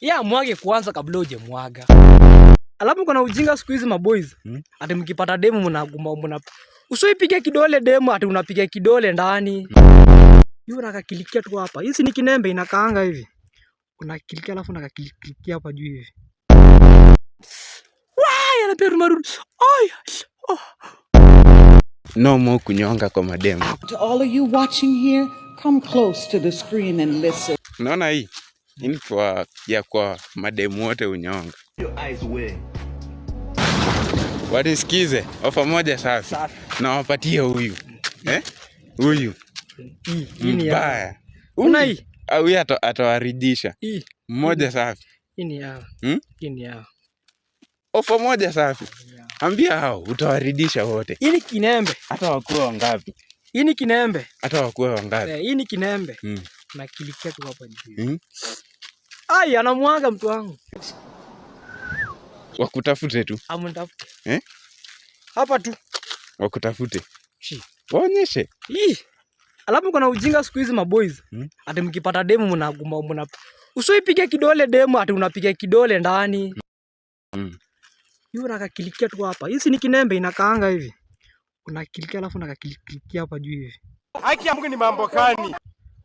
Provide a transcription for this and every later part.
Ya mwage kwanza kabla hujamwaga. Alafu kuna ujinga siku hizi maboys. Ati mkipata demu mna usiipige kidole demu ati unapiga kidole ndani. Yule akakilikia tu hapa. Hizi ni kinembe inakaanga hivi. Unakilikia alafu unakakilikia hapa juu hivi. Wai anaperu marudi. Ai. Oh. No more kunyonga kwa mademu. To all of you watching here, come close to the screen and listen. Unaona hii? Hii kwa mademu wote unyonga. Your eyes way. Wanisikize, ofa moja safi. Na wapatie huyu. Huyu. Hii ni mbaya. Una hii? Au yeye atawaridisha. Hii. Mmoja safi. Hii ni yao. Hii ni yao. Ofa moja safi. Ambia hao utawaridisha wote. Hii ni kinembe. Hata wakuwe wangapi? Hii ni kinembe. Hata wakuwe wangapi? Hii ni kinembe. Na kilikia tu hapa juu. Ai anamwaga mtu wangu. Wakutafute tu. Amunitafute. Hapa tu. Wakutafute. Waonyeshe. Alafu kuna ujinga siku hizi maboys. Ati mkipata demu mna usiipige kidole demu ati unapiga kidole ndani. Yule akakilikia tu hapa. Hizi ni kinembe inakaanga hivi. Unakilikia alafu unakakilikia hapa juu hivi. Haki ya Mungu ni mambo gani?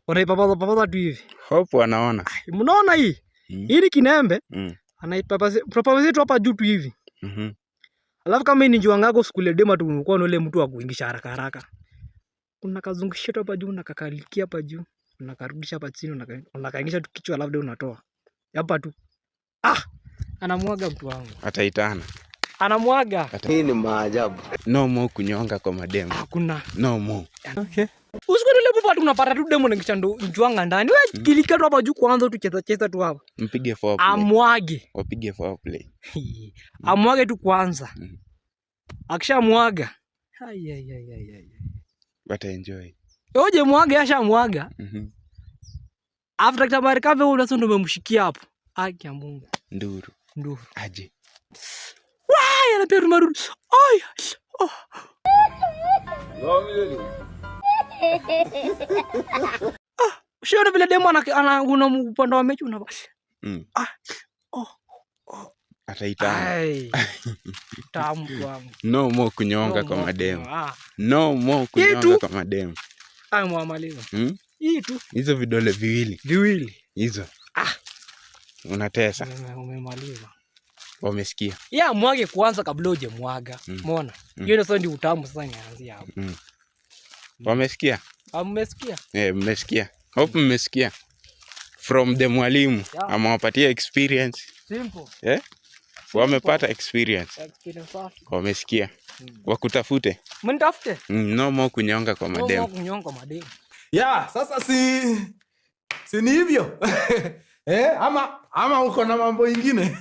Unaipapaza tu hivi. Hope wanaona. Mnaona hii? Hii ni kinembe. Anaipapaza tu hapa juu tu hivi. Alafu kama hii ni njua ngako skule dema tu unakuwa na ule mtu wa kuingisha haraka haraka. Unakazungusha tu hapa juu unakakalikia hapa juu. Unakarudisha hapa chini unakaingisha tu kichwa alafu unatoa. Hapa tu. Anamwaga mtu wangu. Ataitana. Anamwaga. Hii ni maajabu. No more kunyonga kwa mademu. Hakuna. No more. Okay. Usikwenda ile popa tunapata tu demo ningisha ndo njwanga ndani. Wewe kilika tu hapa juu kwanza tu cheza tu hapa. Mpige foreplay. Amwage. Wapige foreplay. Amwage tu kwanza. Akishamwaga. Ai. Wata enjoy. Oje mwaga ashamwaga. After kitabari kave unasa ndo umemshikia hapo. Haki ya Mungu. Nduru. Aje. Wai anaperu marudi. Ai. Oh. Usiona vile demo ana upande wa mechi unava. Ataitana. Tamu wangu. No more kunyonga kwa mademu. No more kunyonga kwa mademu. Mwamaliza. Hii tu. Hizo vidole viwili. Hizo. Unatesa. Umemaliza. Wamesikia. Ya mwage kwanza kabla hujamwaga. Umeona? Hiyo ndio ndio utamu sasa inaanzia hapo. Wamesikia? Mmesikia? Mmesikia. Hope mmesikia. From the mwalimu. Amewapatia experience. Simple. Wamepata experience. Wamesikia. Wakutafute. Mnitafute. No more kunyonga kwa mademu. No more kunyonga kwa mademu. Ya, sasa si ni hivyo. Ama uko na mambo ingine.